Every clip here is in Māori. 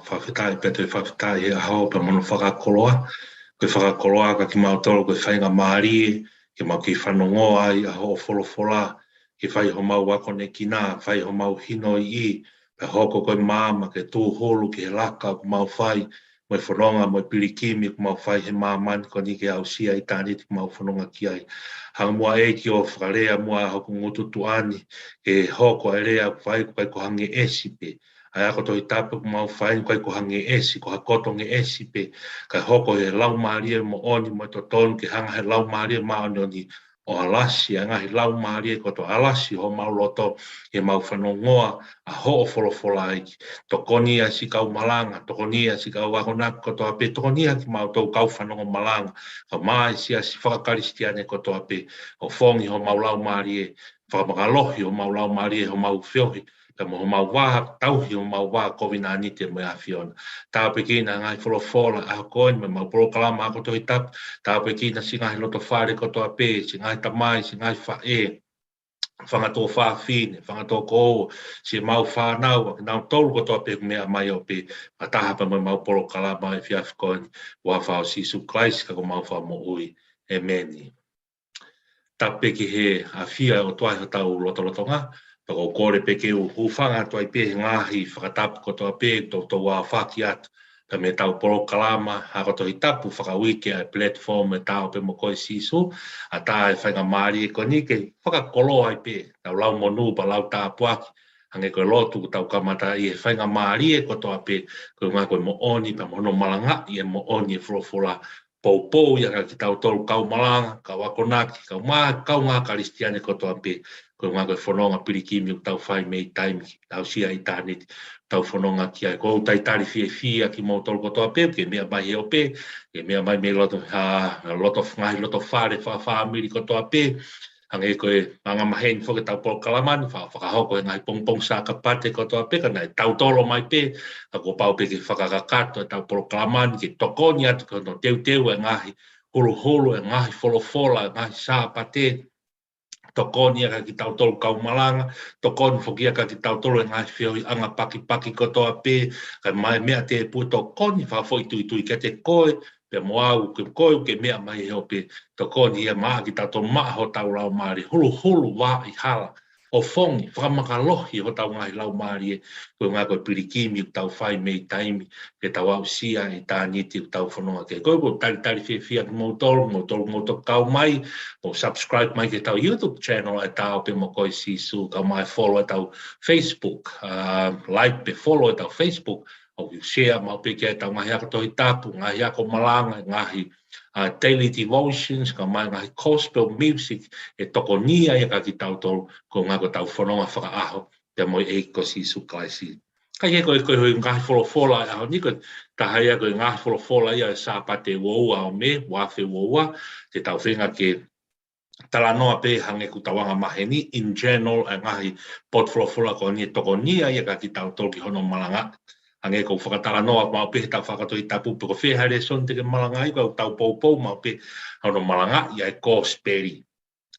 whawhitai pe te whawhitai he aho pe mono whakakoloa. Koe whakakoloa ka ki mau tolo koe whainga maari, ke mau ki whanongoa i aho o wholofola, ke whai ho mau wako ne kina, whai ho mau hino i, pe hoko koe māma ke tū holu ke he laka ko mau whai, moe whanonga, moe pirikimi ko mau whai he māmani ko ni ke au sia i tāni ko mau whanonga ki ai. Hanga mua e ki o whakarea mua hoko ngututu ani, ke hoko e rea whai ko hange esi pe, ai ako tohi tapu ko mau whai ko hange esi, ko hakoto nge esi pe, kai hoko he lau maaria mo oni mo to tonu ke hanga he lau maaria maoni oni o alasi, anga he lau maaria ko to alasi ho mau loto e mau whanongoa a ho o wholofola iki. Tokoni a si kau malanga, tokoni a si kau wakonak ko to ape, tokoni a ki mau tau kau whanongo malanga, ka mai si a si whakakaristiane ko to ape, o whongi ho mau lau maaria, whakamagalohi ho mau lau maaria ho mau whiohi, ka mo mau wā tauhi o mau wā COVID-19 te mai a whiona. Tā pekina ngai wholofola a koin me mau proklama ako tohi tap, tā pekina si ngai loto whare koto a pē, si ngai tamai, si ngai whae, whangato whawhine, whangato ko, si mau whanau, nau tolu koto a pē mea mai o pē, a tahapa me mau proklama e whiaf koin, wā whao si suklais ka ko mau wha mo ui, e meni. Tā peki he a whia o tuai ho tau loto ngā, Pako kore peke u hufanga to ai pe ngahi whakatapu ko toa pe to wā whaki atu. Ka me tau poro kalama hako tohi tapu whakawike ai platform e tau pe mokoi sisu. A tā e whainga maari e koni ke whakakolo ai pe. Tau lau monu pa lau tā puaki. Hange koe lotu tau kamata i e whainga maari e ko toa pe. Koe ngā koe mo oni pa mono malanga i e mo oni e wholofola. Pou ia ka ki tau tolu kau malanga, kau wakonaki, kau ngā karistiane ko toa pe. Ko ngā koe whanonga pirikimi o tau whai mei taimi, tau sia i tāneti, tau whanonga ki ai. Ko au tai tari whia ki mau tolu kotoa pe, ke mea mai heo pe, ke mea mai me loto whangahi, loto whare, whaamiri kotoa pe, hange koe manga maheni whoke tau polo kalamani, whakahoko e ngai pongpong sa ka pate kotoa pe, ka nai tau tolo mai pe, ka ko pau pe ke whakakakato e tau polo kalamani, ke tokoni atu ka no teu e ngahi, hulu e ngahi wholofola, e ngahi sa pate, tokoni aka ki tau tolu kau malanga, tokoni whoki aka ki tau tolu e ngai whioi anga paki kotoa pe, kai mai mea te pu tokoni whawhoi tui ke te koe, pe moau ke koe ke mea mai heo pe, tokoni ia maa ki tau tolu maa ho tau lau maari, hulu wā i hala, o whongi, whakamakalohi ho tau ngai lau maari e, koe ngā koe pirikimi u tau whai mei taimi, ke tau au sia i tā niti u tau whanonga ke. Koe ko tari whia ki mou tolu kau mai, o subscribe mai ke tau YouTube channel e tau pe mo koi sisu, kau mai follow e tau Facebook, like pe follow e tau Facebook, o share mau pe ke tau ngahi ako tohi tapu, ngahi ako malanga, ngahi daily devotions, ka mai ngahi gospel music, e toko nia e ka ki tau tolu, ko ngā ko tau whanonga whakaaho, te moi e ko sisu kaisi. Kai e koe hoi ngahi wholofola e aho, niko tahai e koe ngahi wholofola ia e sāpate woua o me, wafe woua, te tau whenga ke tala noa pe hange ku tawanga maheni, in general, e ngahi pot wholofola ko ni toko nia ia ka ki tau tolu ki hono malanga, hange ko whakatala noa mau pe tau whakatoi tapu, peko whehare son te ke malanga i, ko tau pou mau pe hono malanga ia e gospeli.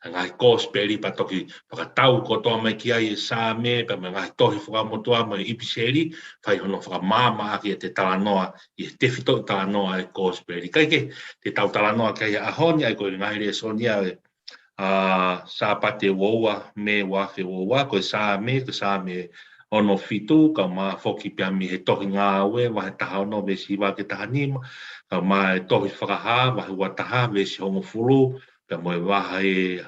Ngai gospeli pa toki whakatau ko toa mai ki ai e sāme, pa me ngai tohi whakamotua mai ipiseri, whai hono whakamāma aki e te talanoa, i e tewhito talanoa e gospeli. Kai ke te tau talanoa kai a ahoni, ai koe ngai rea sonia e sāpate woua, me wafe woua, koe sāme, ono fitu, ka mā whoki pia mi he tohi ngā aue, wahe taha ono vesi wā ke taha nima, ka mā e tohi whakaha, wahe wataha, vesi hongo fulu, pe moe wahe,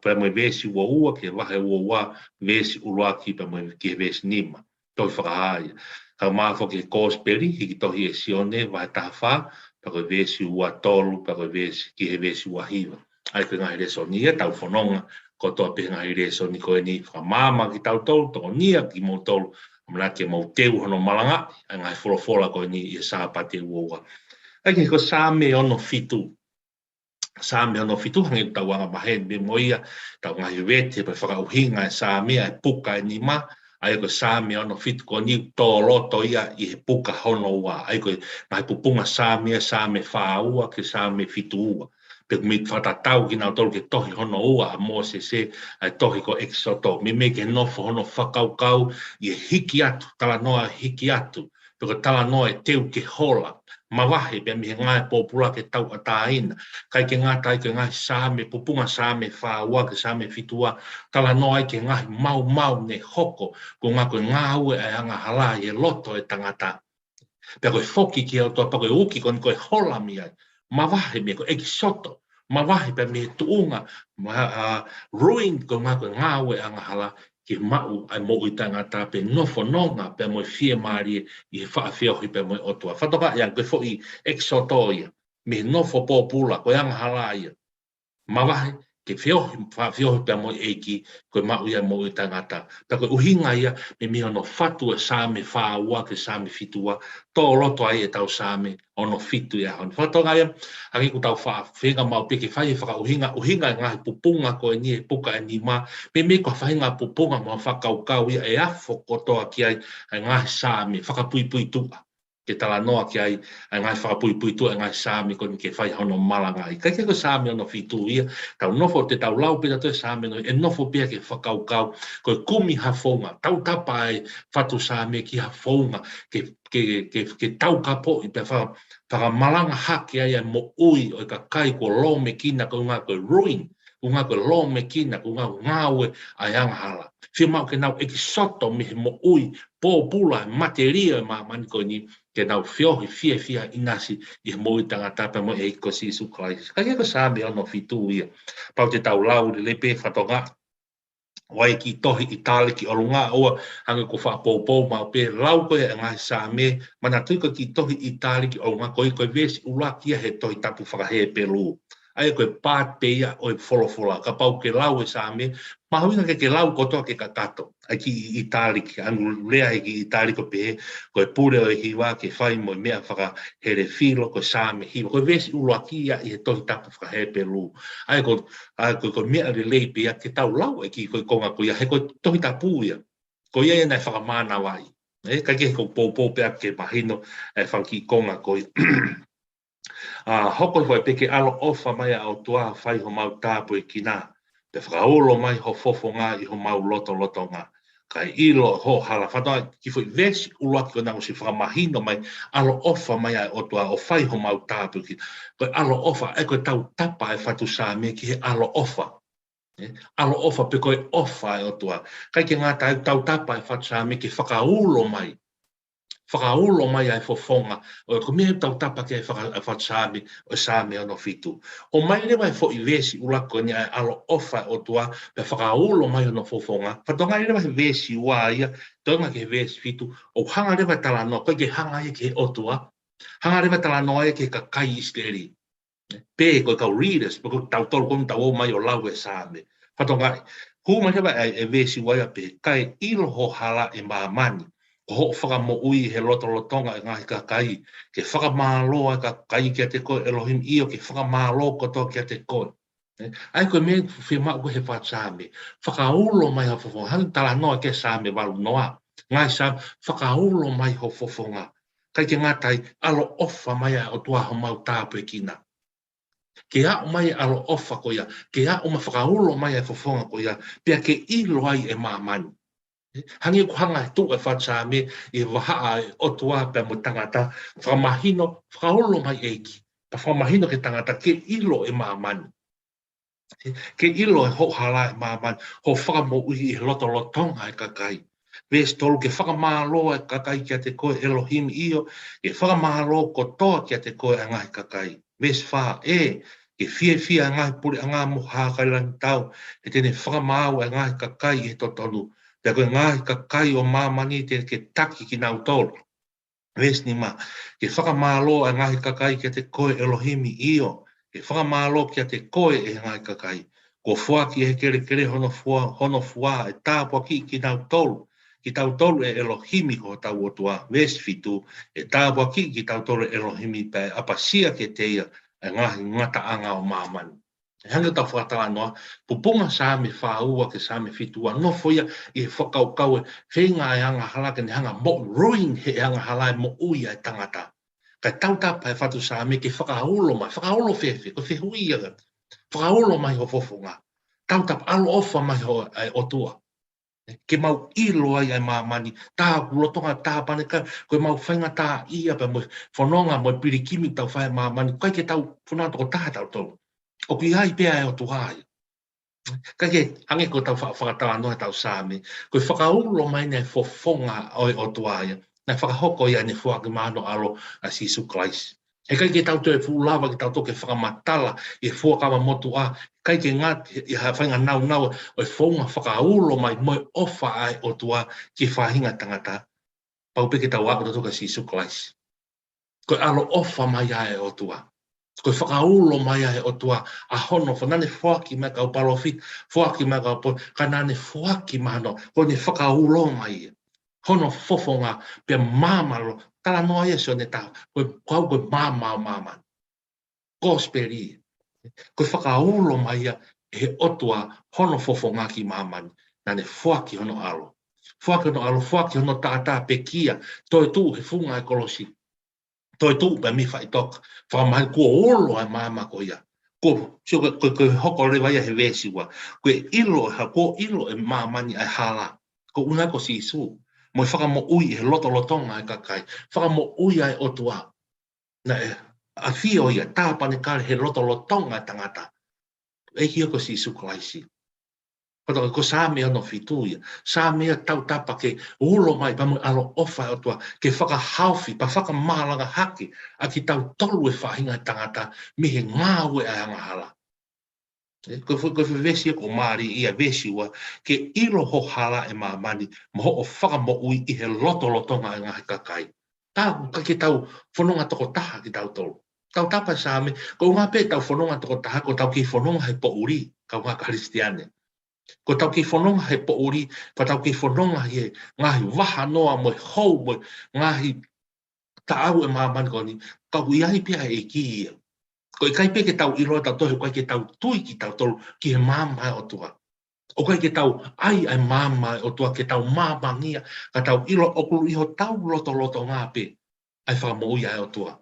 pe moe vesi ua ke wahe ua vesi uruaki, pe moe ki he vesi nima, tohi whakaha. Ka mā whoki he kōsperi, hiki tohi e sione, wahe taha wha, pe koe vesi ua tolu, pe koe vesi, ki he vesi ua hiwa. Ai koe ngahi reso nia, tau whanonga, ko toa pe ngahi reso ni koe ni whamama ki tau tolu, toko nia ki mou tolu, amana ke mou teu hono malanga, ai ngahi wholofola koe ni i sāpate ua. Ai ke ko sāme ono fitu, hangi tau anga mahen me moia, tau ngahi wete, pa whakauhinga e sāme, ai puka e ni ma, ai ko sāme ono fitu ko ni tō loto ia i he puka hono ua, ai ko ngahi pupunga sāme whāua ke sāme fitu ua. Pe mit whatatau ki nau tolu ke tohi hono ua a Mose se ai tohi ko exoto. Me ke nofo hono whakaukau i hiki atu, tala noa hiki atu. Peko tala noe teu ke hola. Mawahe pe mi ngai popula ke tau ataina. Kai ke ngata ke ngai same, pupunga same whaua ke same fitua. Tala noe ke ngai mau ne hoko. Ko ngā koe ngāue e anga hala e loto e tangata. Pea koe whoki ki au toa pa koe uki koe hola mi ai. Mawahe me koe eki soto. Mawahe pe me tuunga. Ruin ko ngā koe ngāue anga hala. Ki mau ai mo i tangata pe nofo nonga pe mo fie maari i he whaafiohi pe mo otua. Whatoka ia koe fo i eksoto ia. Me nofo pōpula koe anga hala ia. Mawahe ke whiohi pe mo eiki koe mau ia mo i tangata. Ta koe uhinga ia me miho no whatu e sāme whāua ke sāme fitua. Tō loto ai e tau sāme ono fitu ia hon. Whatonga ia, aki ku tau whenga mau peke whai whaka uhinga e ngahi pupunga koe ni e puka e ni ma. Me ko whainga pupunga mo whakaukau ia e afo kotoa ki ai ngahi sāme whakapui tuka. Ke tala noa ki ai ngai whakapui tu ngai sāmi ko ke whai hono malanga i. Kai ke ko sāmi ono fitu ia, tau nofo te tau lau pita tu sāmi no, e nofo pia ke whakaukau, ko kumi hafonga, tau tapa e whatu sāmi ki hafonga, ke tau kapo i pe whakamalanga haki ai mo ui o ka kai ko lo me kina ko ngā ko ruin, ko ngā ko lo me kina, ko ngā ngāue ai angahala. Whia mau ke nau eki soto me mo ui, pōpula, materia ma mani ko ni, ke nau whiohi fia inasi i mo i tangata pe mo e ko Sisu Christ. Kai ko sāme ono fitu ia. Pau te tau lau le lepe whatonga. Wai ki tohi i tāle ki orunga oa hanga ko whapōpō mau pe lau koe e ngai sāme. Mana tui ko ki tohi i tāle ki orunga koe vesi ula kia he tohi tapu whakahe pelu. Ai koe pāt peia o e wholofola. Ka pau ke lau e sāme. Mahawina ke lau kotoa ke kakato. Ai ki i tāli ki angu lea he ki i tāli ko pehe. Koe pure o e hiwa ke whai mo mea whaka here whilo koe sāme hiwa. Koe vesi ula kia i he tohi tapu whakahe pelu. Ai koe mea le lei pea ke tau lau e ki koe konga koe ia. He koe tohi tapu ia. Koe ia nei whakamana wai. Kai ke koe pōpō pea ke mahino e whanki konga koe. Hoko hoi peke alo ofa mai au tua whai ho mau tāpu e kina. Pe whakaolo mai ho fofo ngā i ho mau loto ngā. Kai ilo ho hala whatoa ki fwoi vesi uloaki o nangu si whakamahino mai alo ofa mai au tua o whai ho mau tāpu ki. Koe alo ofa e koe tau tapa e whatu sāme ki he alo ofa. Alo ofa pe koe ofa e o tua. Kai ke ngā tau tapa e whatu sāme ki whakaulo mai. Whakaulo mai ai fofonga, o ko mea tau tapa ke whatsāmi o sāme ono fitu. O mai le mai fo i vesi ulako ni ai alo ofa o tua, pe whakaulo mai ono fofonga. Whatonga le mai vesi ua ia, tonga ke vesi fitu, o hanga le mai tala no, koe ke hanga ia ke o tua, hanga le mai tala no ia ke ka kai isteri. Pe koe kau readers, pe koe tau tolu koe tau o mai o lau e sāme. Whatonga, hu mai le mai e vesi ua ia pe, kai ilo ho hala e maamani. Ko ho whakamo ui he lotonga e ngahi ka kai. Ke whakamāloa ka kai kia te koe Elohim io ke whakamālo koto kia te koe. Ai koe mea whimau koe he whatsāme. Whakaulo mai ha fofonga. Hang tala noa ke sāme walu noa. Ngai sāme, whakaulo mai ho fofonga. Kai ke ngatai alo ofa mai o tua ho mau tāpu e kina. Ke a mai alo ofa ko ia. Ke a ma whakaulo mai e fofonga ko ia. Pea ke ilo ai e mamani. Hangi ko hanga tu e whatsāme i wahaa e otua pe mo tangata whamahino, whaholo mai eiki. Pa whamahino ke tangata ke ilo e maamani. Ke ilo e hohala e maamani. Ho whakamo ui e lotonga e kakai. Ves tolu ke whakamālo e kakai kia te koe Elohim io. Ke whakamālo kotoa kia te koe a ngai kakai. Ves wha ke fia ngai puri a ngā moha kailan tau. E tene whakamāo e ngai kakai e totonu. Te koe ngāhi ka kai o māmani te ke taki ki nau tolu. Ves ni ma, ke whakamālo a ngāhi ka kai kia te koe Elohimi io. Ke whakamālo kia te koe e ngāhi ka kai. Ko fua ki he kere hono fua e tāpua ki nau tolu. Ki tau tolu e Elohimi ko tau otua. Ves fitu e tāpua ki tau tolu e Elohimi pe apasia ke teia e ngāhi ngata anga o māmani. Hanga tau whakatala noa, pupunga sāme whāua ke sāme fitua, no foia i he whakaukau e whenga e hanga halaka ni hanga mo ruin he hanga halai mo ui ai tangata. Kai tau tapa e whatu sāme ke whakaholo mai, whakaholo whewhi, ko whehui aga, whakaholo mai ho fofonga. Tau tapa alo ofa mai ho ai otua. Ke mau ilo ai mamani, tā kulotonga tā paneka, koe mau whainga tā ia pa mo whanonga mo pirikimi tau whae mamani, kai ke tau whanau toko tā tau tau. O ki hai pēa e o tuhai. Kai ke ange ko tau whakatawa noa tau sāme, koe whakaulo mai nei fofonga o tuhai, nei whakahoko ia ne fuaki mano alo a Sisu Christ. E kai ke tau te fulawa ki tau toke whakamatala e fuakama motu a, kai ke ngā i whainga nau o e whaunga whakaulo mai moe ofa ai o tua ki whahinga tangata. Pau peke tau ako toka Sisu Christ. Koe alo ofa mai ai o tua. Koe whakaulo mai ai o tua a hono whanane fuaki mai kau palofi, fuaki mai kau po, kanane fuaki mano, koe ne whakaulo mai. Hono fofonga pe mamalo, tala noa yeso ne tau, koe mama. Gospeli. Koe whakaulo mai he otua hono fofonga ki mamani, nane fuaki hono alo. Fuaki hono tātā pekia, toi tū he funga e kolosi. Toi tū pe mi whai toka, whakamahi kua olo ai mama ko ia. Koe hoko rewa ia he wesiwa. Koe ilo e mamani ai hala. Ko una ko sisu. Moi whakamo ui he lotonga e kakai. Whakamo ui ai otua. Na e a fio ia tāpane kare he lotonga tangata. E hia ko Sisu Christ. Ko sa mea no fitu ia. Sa mea tau tapa ke ulo mai pa mo alo ofa o tua ke whakahauwhi, pa whakamālanga haki a ki tau tolu e whahinga tangata mi he ngāwe ai angahala. Ko wesi ko maari ia wesi wa ke ilo ho hala e mamani mo ho o whakamo ui i he lotonga e ngahi kakai. Tau ke tau whanonga toko taha ki tau tolu. Tau tapa sa me, ko ngā pe tau whanonga toko taha, ko tau ki whanonga he po uri, kau ngā karistiane. Ko tau ki whanonga he po uri, ko tau ki whanonga he ngahi waha noa mo hou mo ngahi taau e mamani ko ni, kau iahi pia e ki ia. Ko i kai pe ke tau iroa tau tohe, ko ke tau tui ki tau tolu, ki he mamai o tua. O kai ke tau ai mamai o tua, ke tau mamangia, ka tau ilo okulu iho tau loto ngā pe, ai whakamoi ai o tua.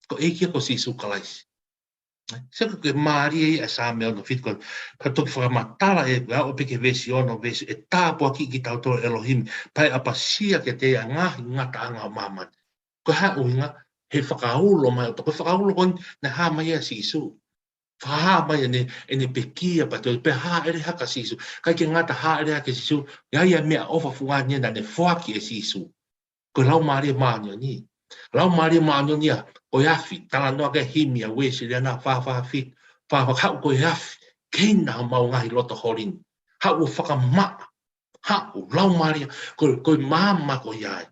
Ko kia ko Sisu Christ. Seko ke maari e sa mea no fitu ka toki whakamatala e o peke vesi ono vesi e tāpua ki tau toro Elohim pai apasia ke te a ngahi ngata anga o maman. Ko ha uinga he whakaulo mai o toko whakaulo kon na ha mai a Sisu. Whaha mai ne pekia pa toi pe ha ere haka Sisu. Kai ke ngata ha ere haka Sisu ia mea ofa fungania na ne whaki e Sisu. Ko lau maari maani ni. Lau maari maani ni o yafi, tala noa ke himi a wesi le na whawhawhi, hau ko yafi, keina mau ngahi loto horin, hau o whakamaa, hau, lau maria, koe mama ko iai,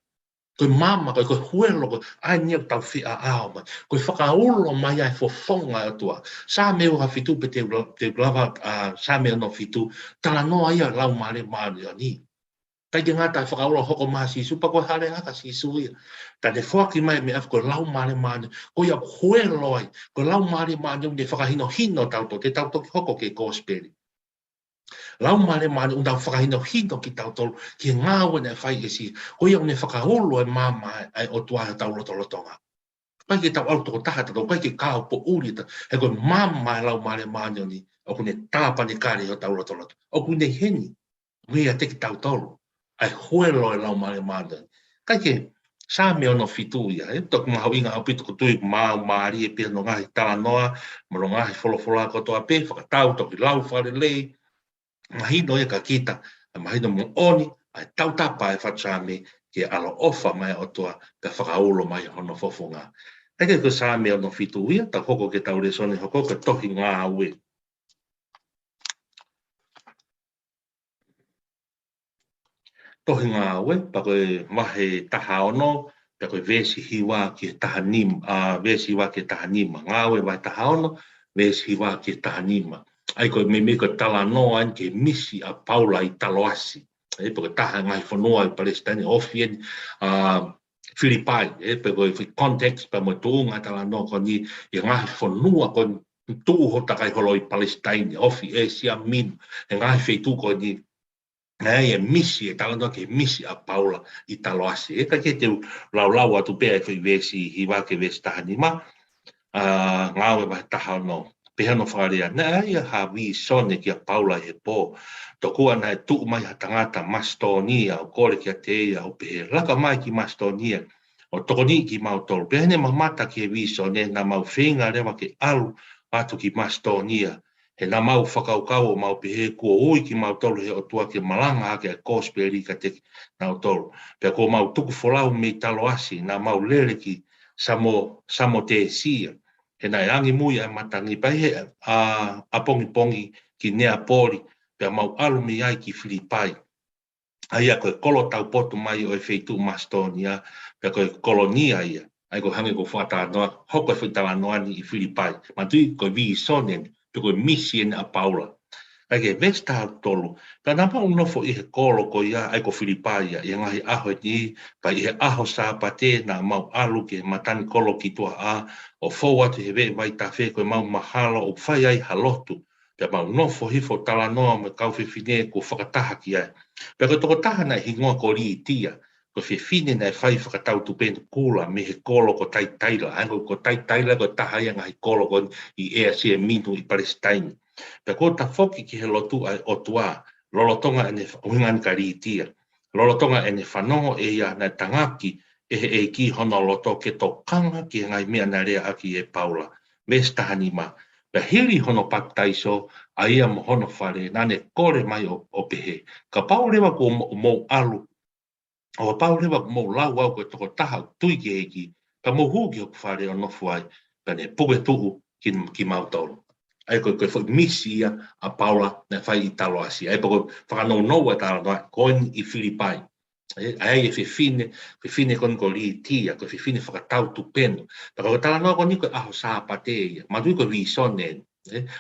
koe mama, koe huelo, koe ai nia tau whi a ao mai, koe whakaulo mai ai fofonga atua, sa meo ha fitu pe te lava, sa meo no fitu, tala noa ia lau maria ni. Kai ke ngata whakaura hoko maha Sisu, pa koe hare haka Sisu ia. Ka te whaki mai me ko lau maare maane, ko ia hoe loi, ko lau maare maane unde whakahino hino tauto, te tauto ki hoko ke kōsperi. Lau maare maane unde whakahino hino ki tauto, ki ngāwe ne whai e si, ko ia une whakaholo e māma ai o tuaha tau lotonga. Pai ke tau auto ko taha tato, pai ke kāo po uri ta, he koe māma e lau maare maane ni, o kune tāpane kāre o tau lotonga. O kune heni, mea te ki tauto. Ai huelo e lau mare mada. Kai ke, sa mea no fitu ia, tok maho inga au pitu kutui maari e pia no ngahi tala noa, maro ngahi wholofola kotoa pe, whakatau toki lau whare lei, mahino e ka kita, mahino mo oni, ai tau tapa e whatsame, ke alo ofa mai o toa, pe whakaulo mai hono fofonga. Kai ke ko sa mea no fitu ia, ta hoko ke tau resone hoko, ke tohi ngā aue. Tohi ngā aue, pa koe mahe taha ono, pa koe vesi hiwa ki taha nima, vesi hiwa ki taha nima. Ngā aue vai taha ono, vesi hiwa ki taha nima. Ai koe me ko tala noa an ke misi a Paula i taloasi. Pa koe taha ngai whanua i Palestine, ofien, Filipai, pa koe context, pa mo tuunga tala noa ko ni, i ngai whanua ko tūho takai holo i Palestine, ofi e sia min, e ngai wheitu ko ni, e misi, e tala noa ke misi a Paula i taloasi. E ka ke te lau atu pēa e whai vesi hiwa ke vesi taha nima, ngāwe vai taha no pehano wharea, na ia hawi sone kia Paula he po, tokua na tu mai ha tangata Mastonia, o kore kia te ia o pehe, laka mai ki Mastonia, o tokoni ki mautoro, pehene mamata ki he visone, na mau whenga rewa ke alu atu ki Mastonia, he na mau whakaukau o mau pehe kua ui ki mautoro he o tua ke malanga ake a kosperi ka te mautoro, pea ko mau tuku wholau me talo asi, na mau lere ki samo te sia, he nai angi mui a matangi pai he a pongi ki nea pori, pea mau alu mi ai ki Filipai. Ai a koe kolo tau potu mai o e wheitu Mastonia, pea koe kolonia ia. Ai koe hangi ko whata noa, hoko e whaitala noani i Filipai. Matui koe vi sonen, pe koe misien a Paula. Ai ke vesta tolu. Pea napa unofo i he kolo ko ia, ai ko Filipai ia, i ngahi aho e ni, pa i he aho sa pate na mau alu ke matani kolo ki tua a, o fōa te he vei vai ta whē koe mau mahalo o whai ai halotu. Pea mau nofo hifo tala noa me kau whiwhine ko whakataha ki ai. Pea koe toko taha na hingoa ko ri tia, ko whiwhine na whai whakatau tu pēnu kula me he kolo ko tai taila. Ango ko tai taila ko taha ia ngahi kolo ko i ea sia minu i Palestine. Pea ko ta whoki ki he lotu ai o tua, lolotonga ene uhingan ka ri tia. Lolotonga ene whanongo e ia na tangaki e he e ki hono loto ke to kanga ki ngai mea na rea aki e Paula. Mesta hanima. Pea hiri hono pataiso a ia mo hono whare nane kore mai o pehe. Ka pau rewa ko mo alu. O pau rewa ko mo lau au ko toko taha tui ki eki. Ka mo huki o whare o nofu ai. Ka ne puke tuku ki mautoro. Ai koe koe misi ia a Paula na whai i talo asi. Ai koe whakanau noua talo noa koen i Filipai. Ai e whiwhine kon ko li tia, ko whiwhine whakatau tu penu. Taka ko tala noa kon i koe aho sā pate ia. Matui koe vi sonen.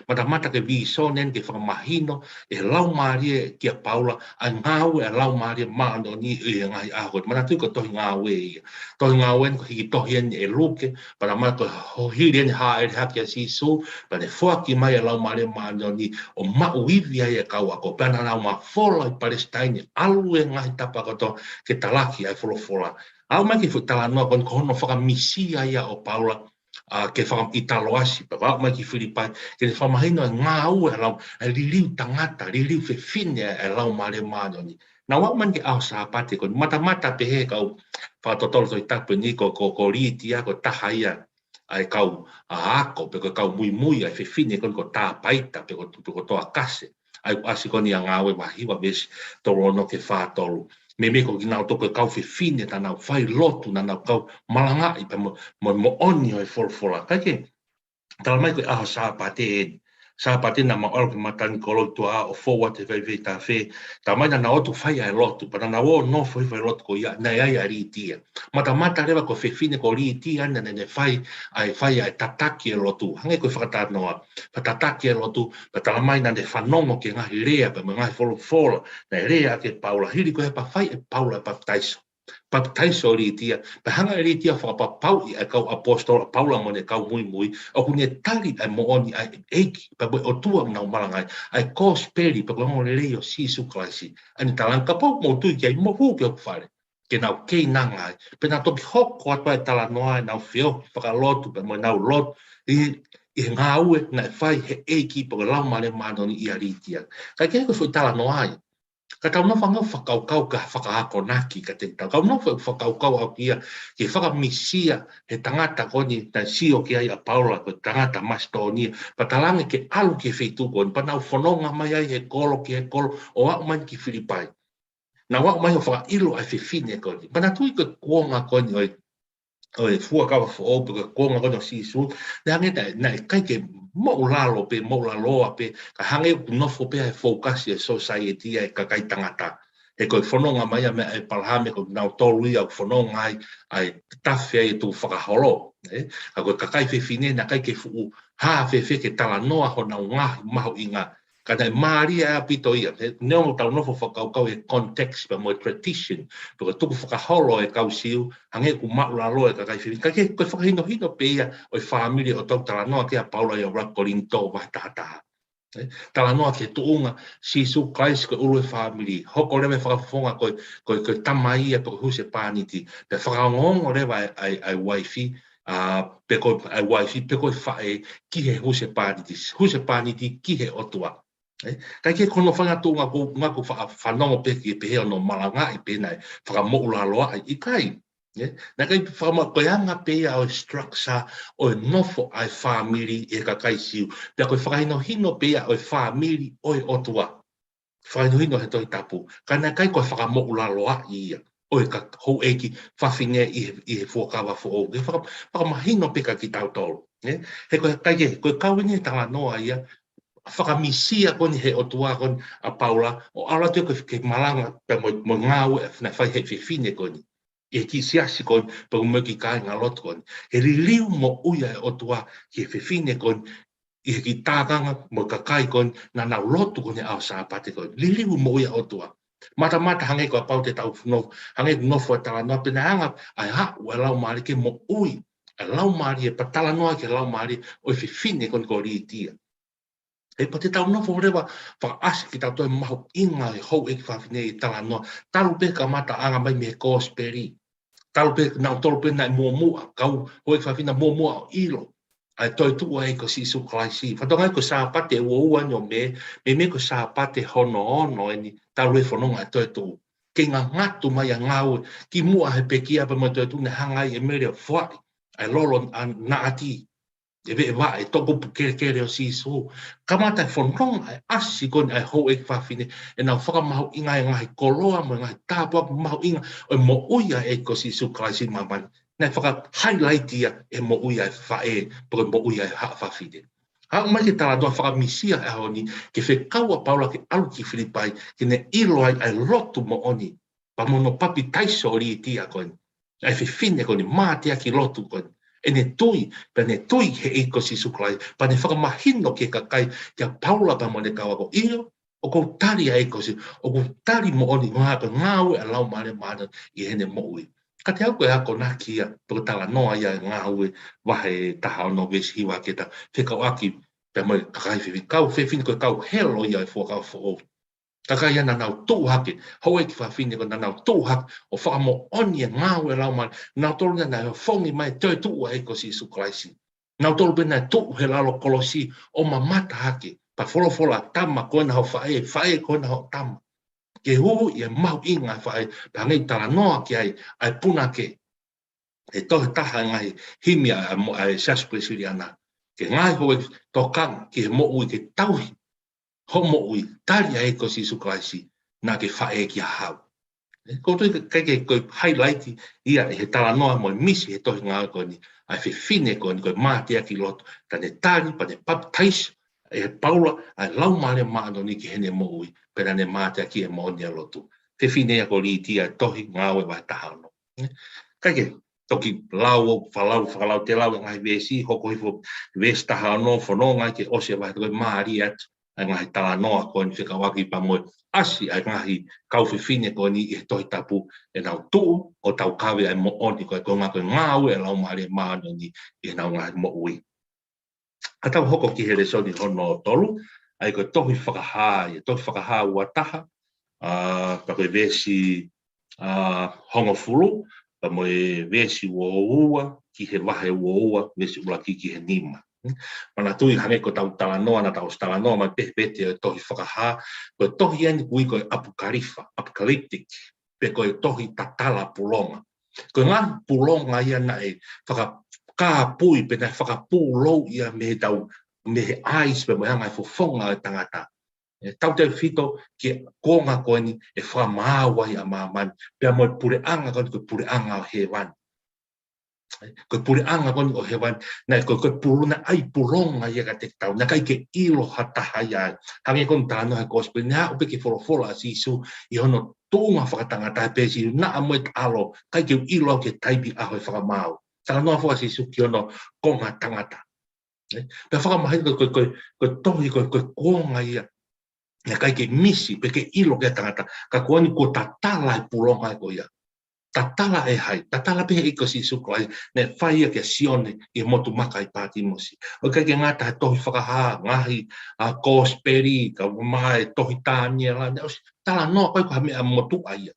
Mata ke vi sonen ke whakamahino e lau maria ki a Paula a ngāu e lau maria maano ni e ngai aho. Mana tui ko tohi ngāu e ia. Tohi ngāu e ko hiki tohi e luke, para mata ko hiri ene haa e haki a sisu, para fuaki mai e lau maria maano ni o mau iwi ai e kau ako. Pena nau ma fola i Palestine, alu e ngai tapa koto ke talaki ai fola. Au mai ki tala noa kon kohono whakamisi ai o Paula, ke whakam i talo asi, pa wau mai ki Filipai, ke ne whamahino e ngā ua lau, e ririu tangata, ririu whiwhine e lau maare māno ni. Nā wau mai ki au sā pate, ko mata pe he kau whātotolo toi tapu ni, ko riti a, ko taha ia, ai kau a ako, pe ko kau mui, ai whiwhine kon ko tā paita, pe ko toa kase, ai asi koni a ngā ue mahiwa vesi, toro no ke whātolu. Me ko nau toko kau whiwhine ta nau whai lotu na nau kau malanga i pa mo oni o e wholofola. Kake, tala mai koe aho sāpate e. Sāpate na ma oro ki matani kolo tua o fōua te whai ta whē. Ta mai na otu whai ai lotu, pa na o no whai lotu ko ia, nei ai a ritia. Mata rewa ko whiwhine ko ritia, na ne whai ai tataki e lotu. Hange koe whakatā noa, pa tataki e lotu, pa tala mai na ne whanongo ke ngahi rea, pa ngahi wholofola, na rea ke Paula. Hiri koe pa whai e Paula pa taiso. Papataiso ritia, pa hanga ritia whakapapau i a kau apostola Paula mo ne kau mui, o kune tali ai mo oni ai eiki, pa o tua nau marangai, ai kosperi, pa kua mo leo sisu klaisi, ani talanka pau mo tui ki ai mo hu ki o whare, ke nau kei nangai, pe nā toki hoko atua e tala noa, nau whio, whakalotu, pa mo nau lotu, i ngā ue, nai whai he eiki, pa kua lau mare manoni i a ritia. Kai kei koe fui tala noa ai, ka tau no whanga whakaukau ka whakaako naki ka te tau. Kau no whakaukau au kia ke whakamisia he tangata koni ta sio ki ai a Paula ko tangata Mastonia. Pa talange ke alu ke wheitu koni. Pa nau whanonga mai ai he kolo o wak mai ki Filipai. Na wak mai o whakailo ai whiwhine koni. Pa na tui ke kuonga koni oi fuakawa whaopu ke kuonga koni o sisu. Na hange na kai ke moulalo pe ka hange nofo pe ai focus e society ai ka kai tangata e ko fononga mai me ai palhame ko nau tolu ia fononga ai tafe ai tu whakaholo ka ko kai fine na kai ke fu ha fe ke tala noa ho na nga maho inga ka dai maria apito ia no tau nofo whakau e context pa mo tradition to tu whakaholo e kau siu hange ku maulalo e ka kai fine ka ke ko whakahino pe ia o family o tau tala noa ke a Paula i o Rakolinto wa tata. Tala noa ke tuunga sisu kais ko ulu family. Hoko rewe whakafonga ko tamai e po huse pāniti. Pe whakangongo rewa ai waifi pe ko ai wifi pe ko fae ki he huse paniti ki he otua kai ke kono fanga tu ngako fa no pe ki pe no malanga I pe nai fa mo la loa I kai na kai fa ma ko anga pe a structure o nofo ai family e ka kai siu pe ko fa no hino pe a o family o otua fa no hino he to tapu kana kai ko fa mo la loa ia o ka ho eki fa finge I fo ka wa fo o fa ma hino pe ka ki tau tolo he ko kai ko ka wini ta no ia whakamisia koni he o tua koni a Paula o ala te ke malanga pe mo ngau na fai he fine koni e ki siasi koni pe mo ki kai nga lot koni he liu mo uia o tua ki fine koni I ki tākanga mo ka kai koni na na lotu koni au sa pate koni liu mo uia o tua mata hange ko pau te tau no hange no fo tala no pe na hanga ai ha wa lau mari ke mo ui a lau mari e patala no ke lau mari o fine koni ko ri tia e pa te tau no fo rewa fa as ki tau toi maho inga e hou e ki whawhine I tala noa. Talu pe ka mata anga mai me kōsperi. Talu pe nau tolu pe nai mua kau hoi ki whawhina mua o ilo. Ai toi tua e ko si su klaisi. Whatonga e ko sāpate ua ua nyo me ko sāpate hono e ni talu e whanonga e toi tu. Ke ngā ngatu mai a ngau ki mua he pe kia pa mai toi tu ne hangai e mere whai. Ai lolo na ati. E ve va e toko kere o siso kamata fonong ai asi kon ai ho e fafine e na faka mau inga ngai koloa mo ngai tapa mau inga o mo uia e ko siso klaisi maman na faka highlight ia e mo uia fa e por mo uia ha fafine ha mai ke tala do faka misia e oni ke fe kaua paula ke alu ki filipai ke ne ilo ai lotu mo oni pa mo no papi taiso ri tia kon ai fe fine kon mate ki lotu kon e ne tui he eko si suklai, pa ne whakamahino ke kakai kia paula pa mo ne kawa ko io, o ko tari a eko si, o ko tari mo oni ngā pa ngāue a lau mare mana I hene mo ui. Ka te au koe ako nā kia, poko tala noa ia ngāue wahe taha o no vesi hiwa ke ta, whekau aki, pa mo kakai whiwi, kau whiwhini koe kau helo ia e fōkau fō Taka ia na nau tō hake, hau e ki whawhine ko na nau tō hake, o whakamo oni e ngāu e lau mai, nau tōru na nau whongi mai tō tū e ko si su klaisi. Nau tōru pena tō he lalo kolosi o ma mata hake, pa wholofola tama koe na hau whae koe na hau tama. Ke hu i e mau inga whae, pa ngai tala noa ki ai puna ke, e tohe taha ngai himia ai saspresiri ana. Ke ngai hoe tō kang ki he mo ui ke tauhi, homo ui taria e ko si su klaisi na ke whae ki a hau. Ko tui ke koe highlight ia he tala noa mo misi he tohi ngā koe ni ai whiwhine koe ni koe mātia ki loto ka ne tari pa ne pap tais e paula ai lau mare maano ni ki hene mo ui pera ne mātia ki e mo ni a loto. Whiwhine a ko li tia tohi ngā ue wai tahano. Kai toki lau whalau te lau ngai vesi hoko hifo ves tahano whanonga ke ose wai koe maari atu ai ngahi tala noa koe ni whikawaki pa moe asi ai ngahi kau whiwhine koe ni I tohi tapu e nau tuu o tau kawe ai mo oni koe koe ngā koe ngāu e lau maare maano ni I nau ngahi mo ui. A tau hoko ki here soni hono tolu, ai koe tohi whakaha ua taha, pa koe vesi hongo fulu, pa moe vesi ua ki he wahe ua vesi ula ki he nima. Mana tui hange ko tau talanoa na tau talanoa mai pehpete tohi whakaha, ko tohi ani kui koe apocalyptic, pe koe tohi tatala pulonga. Ko ngā pulonga ia na e whakapui pe na whakapulou ia me he ais pe moe ngai fofonga e tangata. Tau te whito ke konga koe ni e whamaawa ia māmani, pe moe pureanga koe koe pureanga o he wani. Koe pure anga koni o hewan, nei koe puruna ai puronga ia ka te tau, na kai ke ilo hataha ia, hange koni tāno he kospe, nea upe ke wholofola sisu, I hono tōnga whakatanga tai pēsi, na amoe alo, kai ke ilo ke taipi aho e whakamau. Taka noa whaka sisu ki hono konga tangata. Pea whakamahi koe tohi koe konga ia, na kai ke misi, pe ke ilo ke tangata, ka koani ko tatala e puronga e ko ia. Tatala e hai, tatala pe iko si suklai, ne whaia ke sione I motu maka I pāti mosi. O kai ke ngata he tohi whakaha, ngahi kōsperi, ka mai tohi tānia la, tala noa kai ko hame a motu aia.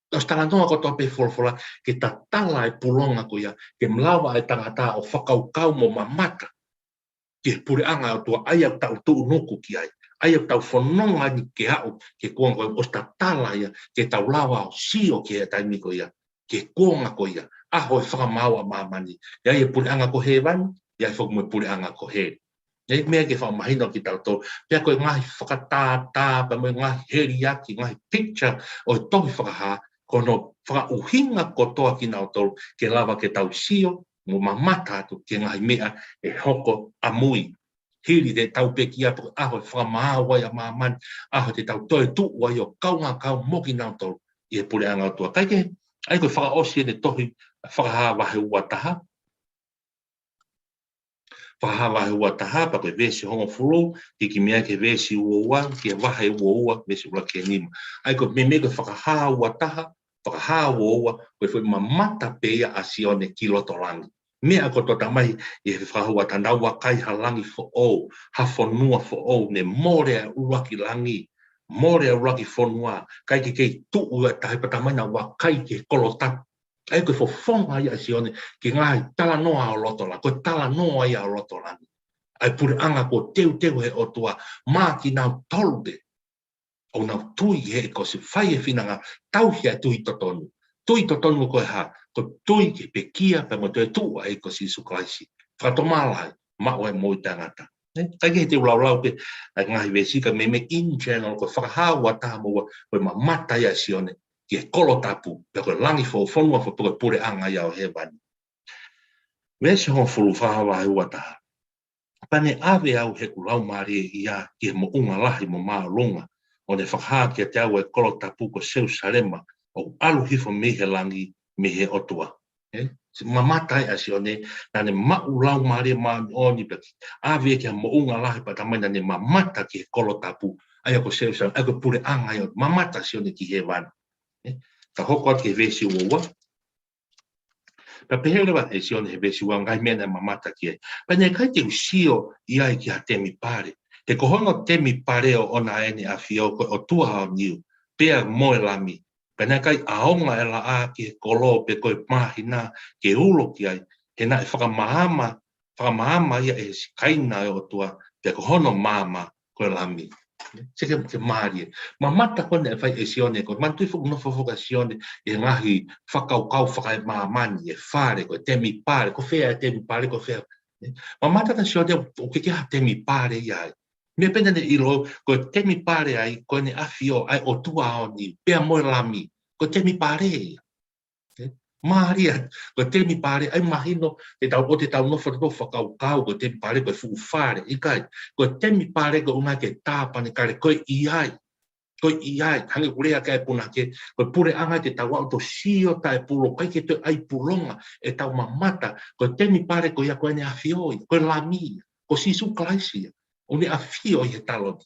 Os talanoa ko tope folfola ke tatala e pulonga ko ia ke mlawa e tangata o whakaukau mo mamata ke pure anga o tua ai au tau tu nuku ki ai ai au tau whanonga ni ke au ke kuanga os tatala ia ke tau lawa o sio ke e taimi ko ia ke kuanga ko ia aho e whakamaua mamani ia e pure anga ko he wani ia e whakume pure anga ko he e mea ke whamahino ki tau tō pia koe ngahi whakatātā pa me ngahi heriaki ngahi picture o e tohi whakaha kono whakauhinga kotoa ki nao tolu ke lava ke tau sio mo mamata atu ke ngahi mea e hoko amui. Hiri te tau pekia po aho e whakamaawa ia mamani, aho te tau toe tu wa i o kaunga kau moki nao tolu i e pule anga tua. Kai ke, ai koe whakaosi e ne tohi whakaha wahe ua taha. Whahawa he ua taha pa koe vesi hongo fulu, ki mea ke vesi ua ua, ki wahe ua vesi ua ke nima. Ai koe me mega whakaha ua taha, whakaha ua, koe whai mamata pea a sione ki loto langi. Mea ko tota mai e whahua tanaua kai halangi fo o, ha whanua fo o, ne more a uaki langi, more a uaki whanua, kai ke kei tu ua tahi patamaina wa kai ke kolotatu. Ai koe fofonga ia sione ki ngai tala noa o loto la, koe tala noa ia o loto la. Ai pure anga ko teu he o tua mā ki nau tolde. O nau tui he ko se whai e whinanga tauhia tui totonu. Tui totonu koe ha, ko tui ke pekia pe mo te tua e ko si suklaisi. Whatomalai, mao e moi tangata. Kai ke te ulau pe, ai ngahi vesika me in general ko whakahaua taha mo koe mamata ia sione. Ki e kolo tapu, pe koe langi fo whanua fo koe pure anga ia o he wani. Wesi hon fulu whahawa he ua taha. Pane ave au he kulau maari ia ki e mo unga lahi mo maa lunga. O ne whakaha ki a te au e kolo tapu ko seu sarema o alu hifo mehe langi mehe otua. Mamatai asi o ne, na ne mau lau maari maa oni peki. Ave ki a mo unga lahi pa tamai na ne mamata ki e kolo tapu. Ai ako seu sarema, ai ko pure anga ia mamata si o ne ki he wani. Ta hoko ati he vesi ua. Pa pehere wa he sione he vesi ua ngai mena mamata ki e. Pa ne kai te usio i ai ki ha temi pare. Te kohongo temi pare o ona ene a fio o tua hao niu. Pea moe lami. Pa ne kai aonga e la a ki he kolo pe koe mahina ke ulo ki ai. He na e whakamahama ia e kaina o tua. Pe kohono mama koe lami. Seke ke maari. Mamata kone e whai e sione, ko mantui fuku no fofoka sione, e ngahi whakaukau whakai maamani, e whare, ko temi pare, ko whea e temi pare, ko whea. Mamata ta sione, o ke ha temi pare iai. Me pena ne ilo, ko temi pare ai, ko ne afio, ai o tua o ni, pea moe lami, ko temi pare ia. Maria, ko temi pare, ai mahino, te tau o te tau nofa to whakaukau, ko temi pare, ko fuku whare, i kai, ko temi pare, ko unai ke tāpane kare, ko iai, hangi kurea kai puna ke, ko pure anga te tau au to sio tae pulo, kai ke te ai pulonga, e tau mamata, ko temi pare, ko ia ko ene afioi, ko lami, ko sisu klaisia, o ne afio i he taloti.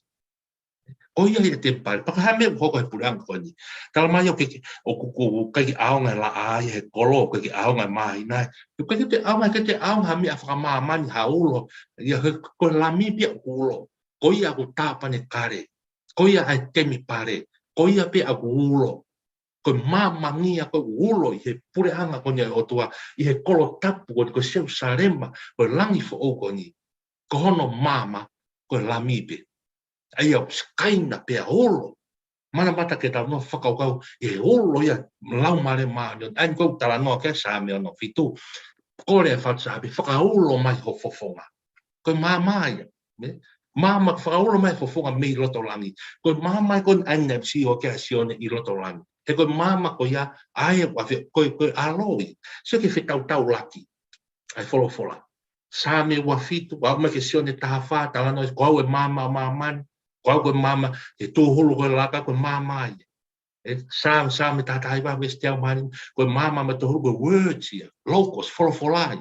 O ia ia te pare, pakahame u hoko he puranga koni. Tala mai o kuku kai aonga la ai he kolo, kai aonga mai nai. Kai te aonga mi a whakamamani haulo, ia ko lami pia ulo. Ko ia ku tāpane kare, ko ia ai temi pare, ko ia pia ku ulo. Ko mamangia ko ulo i he puranga koni o tua, i he kolo tapu ko seu sarema, ko langi fo o koni. Ko hono mama, ko lami pia. Ai au skaina pe olo mana mata ke tau no whakaukau e olo ia lau mare maani ai kou tala noa ke sa me ono fitu kore whatsapi whakaulo mai ho fofonga koe mamai mama whakaulo mai fofonga me i loto langi koe mamai koe ane si o ke sione i loto langi he koe mama koe ia ai koe aloi se ke whetau tau laki ai fola sa me wa fitu wa me ke sione taha wha tala no koe e mama mamani Kau koe mama, e tō holo koe laka koe mama ia. E sa me tātai wā me stiau mani, koe mama me tō holo koe words ia, locos, wholofolai.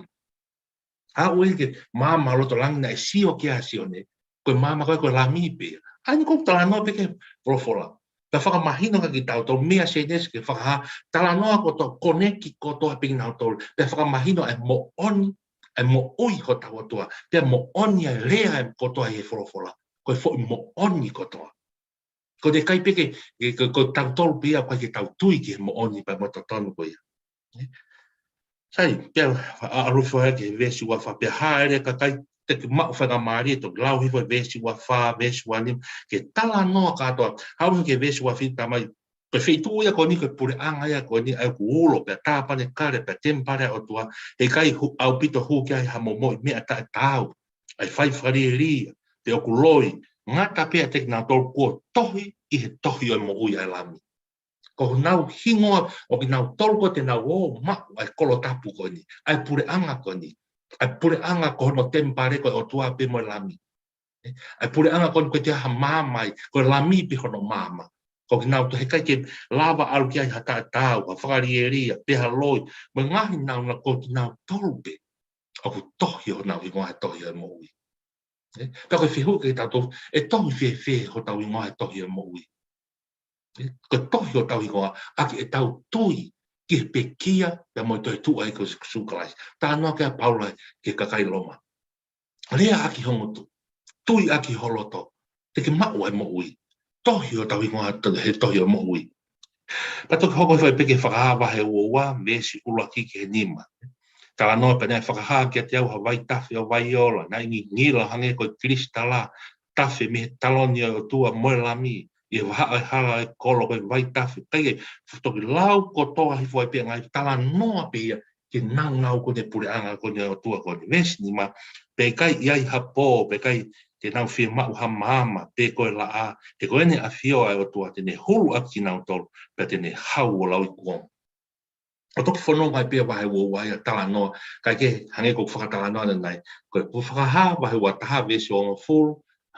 Ha ui ke mama loto langina e sio kia sione, koe mama koe lami pia. Ani kou tala noa peke wholofola. Ka whakamahino ka ki tau tau mea se nes ke whakaha, tala noa ko tō koneki ko tō aping nau tō, pe whakamahino e mo oni, e mo ui ko tau atua, pe mo oni e rea e ko tō e wholofola. Koe fo mo oni kotoa. Ko te kai peke, ko tau tolu pia, kai ke tau tui ki mo oni pa mo tonu ko ia. Sai, pia, arufu hea ke vesi wa wha, pia haere ka kai, te ke mau whanga maari, to lau hifo vesi wa wha, vesi wa nim, ke tala noa katoa, hau ke vesi wa whita mai, pe whitu ia ko ni, ko pure anga ia ko ni, au ku ulo, pia tāpane kare, pia tempare o tua, he kai au pito hu kia ha mo moi, mea ta tau, ai whai whari ria, te oku loi, ngata pia te kina tolu kua tohi, i he tohi o mo ui ai lami. Ko nau hingoa, o ki nau tolu ko te nau o maku, ai kolo tapu ko ni, ai pure anga ko ni, ai pure anga ko no tempare ko o tua pe mo lami. Ai pure anga ko te ha mamai, ko lami pe hono mama. Ko ki nau to he kai ke lava alu ki ai hata tau, a whakari e ria, peha loi, ma ngahi nau na ko ki nau tolu pe, o ku tohi o nau hingoa tohi o mo ui. Pea koe whihu ke tātou, e tohi whewhe ho tau ingoa e tohi o mo ui. Ko tohi o tau ingoa, aki e tau tui ki he pekia, pea mo toi tu ai ko sukalais. Tā noa ke a paula ke kakai loma. Lea aki hongo tu, tui aki holoto, te ke mau ai mo ui. Tohi o tau ingoa he tohi o mo ui. Pa toki hoko whai peke whakahawa he ua, mesi ula ki ke he nima. Tala noa pe nei whakahaa ki a te au Hawaii tawhi o Waiola, nai ngila hange koe kristala, tawhi me taloni o tua moe lami, i waha ai hala e kolo koe Hawaii tawhi. Kai e toki lau ko toa hi fwai pia ngai, tala noa pe ia, ke nau ko ne pure anga ko ne o tua ko ne vesi ni ma, pe kai iai hapo, pe kai te nau whia mau ha mama, pe koe la a, te koe ne a whio ai o tua, te ne hulu aki nau tolu, pe te ne hau o lau i kuong. O toki whanonga i pia wahe ua wai a tala noa, kai ke hange ko whakatala noa na nei, koe pu whakaha wahe ua taha vesi o ngā fulu,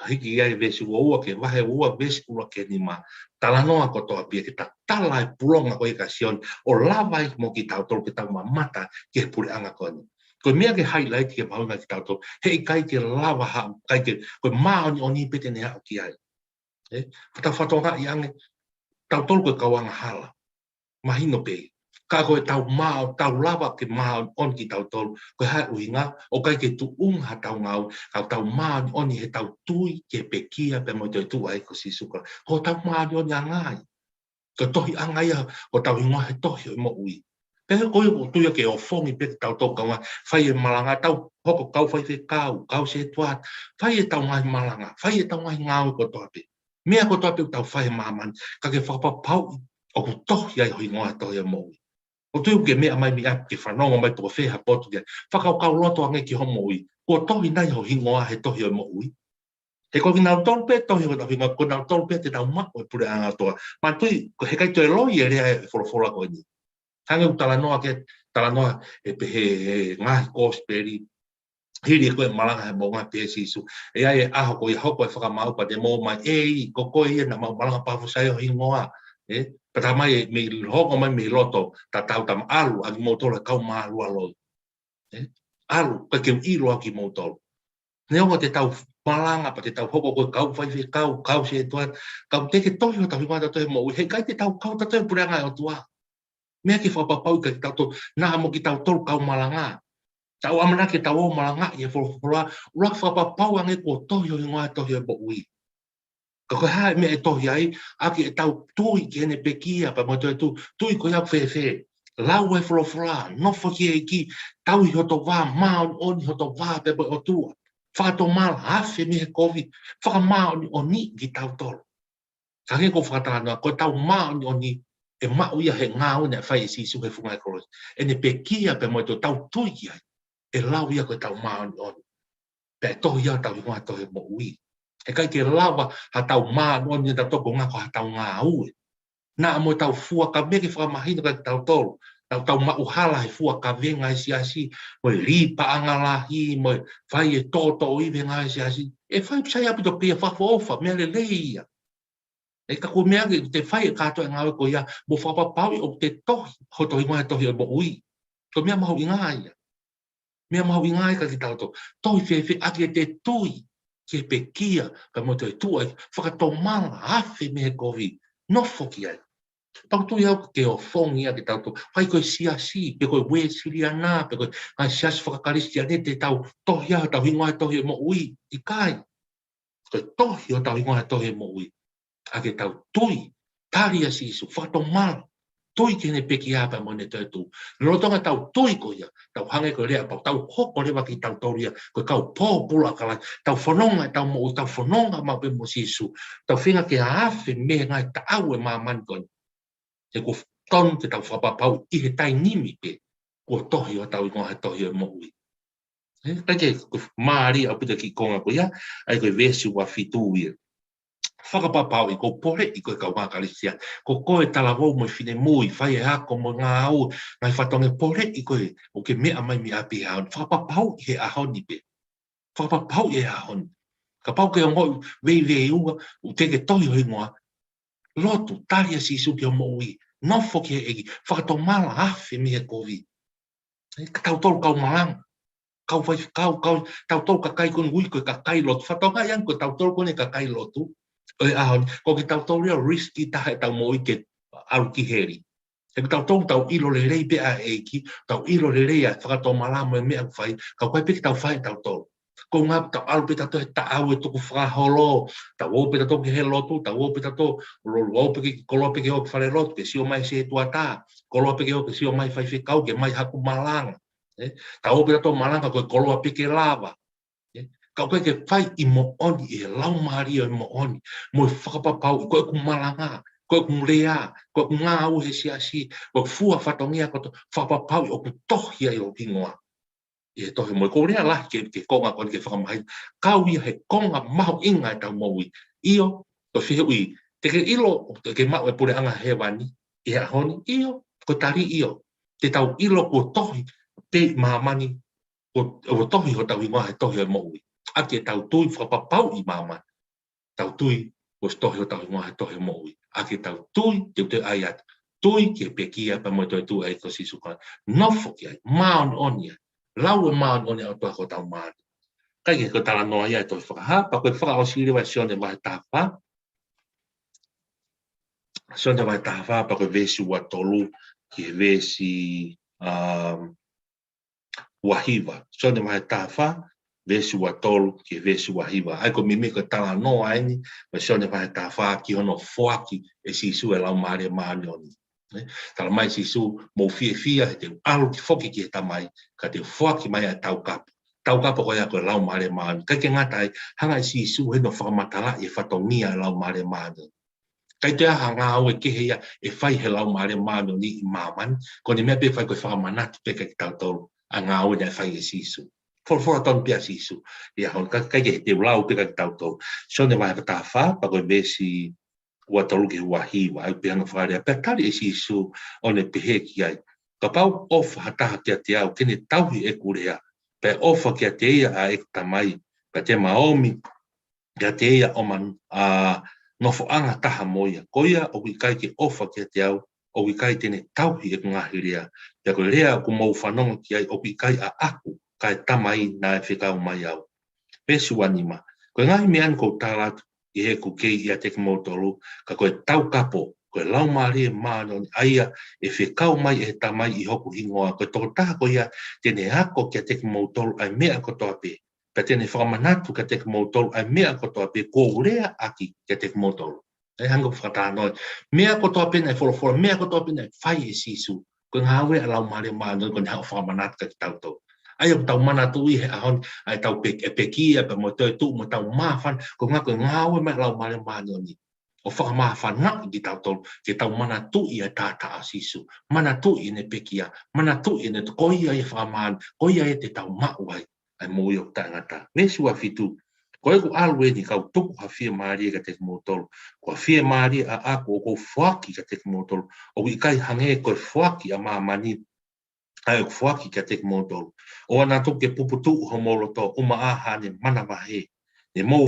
hiki iai vesi ua ua ke wahe ua vesi ua ke ni ma, tala noa ko toa pia ke ta tala e pulonga ko i ka sioni, o lava i mo ki tau tolu ke tau mamata ke pure anga ko ni. Koe mea ke highlight ke maunga ki tau tolu, hei kai ke lava ha, kai ke, koe maa o ni pete ne hao ki ai. Pata whatonga i ange, tau tolu koe kawanga hala, mahino pei. Ka koe tau mao, tau lava ke mao on ki tau tolu, koe hae uinga, o kai ke tu unga tau ngau, kau tau mao ni oni he tau tui ke pekia pe mo te tu ai ko si suka. Ko tau mao ni oni angai. Ko tohi angai a, ko tau ingoa he tohi o mo ui. Pe koe o tuia ke o fongi pe tau tau kaunga, whai e malanga, tau hoko kau whai te kau se tuat, whai e tau ngai malanga, whai e tau ngai ngau ko toa pe. Mea ko toa pe tau whai maman, ka ke whakapapau, o ku tohi ai hoi ngoa tohi o mo ui. O tui ke mea mai mi ap ke whanonga mai toko wheha potu ke whakau kau loto ange ki homo ui. Ko tohi nai ho hingoa he tohi o mo ui. He koki nau tolpe tohi o tohi ngā ko nau tolpe te nau mako e pure anga toa. Ma tui, ko he kai toi loi e rea e wholofola ko ni. Hange u talanoa ke, talanoa e pehe ngahi kōsperi. Hiri e koe malanga he mo ngā pēsi isu. E ai e aho ko i hoko e whakamaupa te mō mai e ko koe ia na malanga pāwhusai o hingoa. Pata mai me hongo mai me loto ta tau tam alu agi motola kau malu alo. Alu ka ke ilo agi motola. Ne o te tau malanga pa te tau hoko ko kau fai fe kau se tuan kau te ke tohi o tau mata to mo he kai te tau kau ta to puranga o tua. Me ke fa pau ka tau to na mo ki tau tol kau malanga. Tau amana ke tau o malanga ye fo ula fa pau ange ko tohi o ngoa tohi o bo ui. Ka koe hae mea e tohi ai, aki e tau tui ki ene pekia, pa mo tui ko iau whewhe. Lau e wholofola, nofo ki e ki, tau i hoto wā, maa oni hoto wā pepe o tua. Whakato mala, hawhi mi he kovi, whaka maa oni ki tau tolo. Ka ke ko whakatana, ko tau maa oni, e mau ia he ngā one a whai e sisu he whungai koros. Ene pekia pe mo tau tui ki ai, e lau ia ko tau maa oni. Pe tohi ia tau i ngoa tohi mo ui. E kai ke lawa ha tau maa ni ta toko ngā ko ha tau ngā ue. Nā mo tau fua ka meke whakamahina kai tau tolu. Tau mauhala he fua ka venga e siasi. Mo e ripa angalahi, mo e whai e toto i venga e siasi. E whai psai apito pia whafo ofa, mea le leia. E ka ko mea te whai e kato e ngāwe ko ia, mo whapapaui o te tohi, ho tohi ngoa tohi o mo ui. Ko mea mahu i ngāia. Mea mahu i ngāia ka ki tau to. Tohi whewhi aki e te tui. Ke pekia, ka mo te tuai, whakatomanga, hawhi me he kovi, nofo ki ai. Tau tui au ke o whongi a ke tau tō, whai koe siasi, pe koe we siri anā, pe koe ngai siasi whakakarisi ane te tau tohi au, tau hingoa tohi mo ui, i kai. Koe tohi o tau hingoa tohi mo ui. ake tau tui, tari a sisu, whakatong mal, tui kene peki apa mo ne tautu. Lotonga tau tui ko ia, tau hange ko rea, tau hoko rewa ki tau toria, ko kau pō pula kalai, tau whanonga, tau mo tau whanonga mau pe mo sisu, tau whinga ke awhi me ngai ta aue māman koni. Te ko ton te tau whapapau i he tai nimi pe, ko tohi o tau i ngoha tohi o mo ui. Kake maari au pita ki konga ko ia, ai koe vesu wa fitu ia. Whakapapau i ko pore i koe kau mākalisia. Ko koe talawau mo whine mui, whai e hako mo ngā au, ngai whatonge pore i koe, o ke mea mai mi api haon. Whakapapau i he ahoni pe. Whakapapau i he ahoni. Ka pau ke o ngoi vei unga, u teke tohi hoi ngoa, lotu, taria si suki o mo ui, nofo ki he egi, whakatong mala awhi mi he kovi. Ka tau tolu kau malanga. Kau tau tolu ka kai koni ui koe ka kai lotu. Whatonga ian koe tau tolu koni ka kai lotu. Oi ahon, ko ki tau tolu rea riski tahe tau mo ike alu ki heri. E tau tolu tau ilo le rei pe a eiki, tau ilo le rei a whakato malamo e mea whai, kau kai peki tau whai tau tolu. Ko ngā tau alu pe tato he ta au e tuku whakaholo, tau o pe tato ki he lotu, tau o pe tato, o pe ki koloa pe ki o ki whare lotu, ke sio mai se tuata, koloa pe ki o ke sio mai whai whikau, ke mai haku malanga. Tau o pe tato malanga koe koloa pe ke lava. Kau koe ke whai i mo oni, i he lau maari o i mo oni, mo i whakapapau, koe ku malanga, koe ku rea, koe ku ngā au he siasi, koe fua whatongia koto, whakapapau i o ku tohia i o hingoa. I he tohi mo i ko rea lahi ke konga koni ke whakamahi, kau ia he konga maho inga e tau moui. Io, ko whihe ui, te ke ilo, te ke mau e pure anga he wani, i he ahoni, io, ko tari io, te tau ilo ko tohi, pe mahamani, ko tohi ho tau ingoa he tohi o moui. Ake tau tui whakapapau i māma. Tau tui o stohi o tau ingoa he tohi moui. Ake tau tui te aiat. Tui ke pekia pa mo toi tu ai ko sisukan. Nofo ki ai, maon onia. Lau e maon onia o toa ko tau maani. Kai ke ko tala noa ia e toi whakaha, pa koe whakaosiri wa sione wahe tāwha. Sione wahe tāwha, pa koe vesi wa tolu, ki vesi wahiwa. Sione wahe tāwha, vesi wa tolu ki vesi wa hiwa. Ai ko mimi ko tala no aini, ma sione wahe tā wha ki hono whoaki e sisu e lau maare maani oni. Tala mai sisu mo fia he te alu ki whoki ki he tamai, ka te whoaki mai a tau kapu. Tau kapu ko ia ko lau maare maani. Kai ke ngatai, hanga e sisu he no whakamatala e whatongia e lau maare maani. Kai te aha ngā au e kehe ia e whai he lau maare maani oni i māmani, ko ni mea pe whai koe whakamanatu pe kai tau tolu, a ngā au e whai e sisu. For ton pia sisu ia hon ka ke te lau pe ka tau to so ne vai ta fa pa ko vesi wa tolu ki wa hi wa pe anga fa ria pe tali sisu one pe he ki ai ka pau of hata ki te au kini tau hi e kurea pe of ki te ia a e tamai pe te maomi ki te ia o man a no fo anga taha moia ko ia o ki kai ki of ki te au o ki kai tene tau hi e ngahi ria pe ko rea ku mo fanong ki ai o ki kai a aku kai tamai na e whikau mai au. Pesu anima. Koe ngahi me an ko tālatu i he ku kei i a teke motolu, ka koe tau kapo, koe lau maari e māno ni aia e whikau mai e tamai i hoku hingoa, koe toko taha ko ia tene hako ki a teke motolu ai mea kotoa pe. Pe tene whakamanatu ki a teke motolu ai mea kotoa pe, ko urea aki ki a teke motolu. E hanga whakataha noi. Mea kotoa pe nei wholofola, mea kotoa pe nei whai e sisu. Koe ngāwe a lau maari e māno, koe hao whakamanatu ki tau tau. Ai o tau mana tu i he ahon, ai tau pekia, pe mo tu mo tau mafan, ko ngā koe ngāwe mai lau mare mani o ni. O whakamafan na i tau tolu, ke tau mana tu i e tāta a sisu, mana tu i ne pekia, mana tu i ne koia i whakaman, koia e te tau mauai, ai mo i o tangata. Mesu a fitu, ko e ku alwe ni kau tuku ha fia maari ka te motolu, ko fia maari a ako o ko whaki ka te motolu, o i kai hange koe whaki a mamani, ai o whaki ka te motolu. O ana tō ke puputu ho moloto uma aha ne mana wahe. Ne mou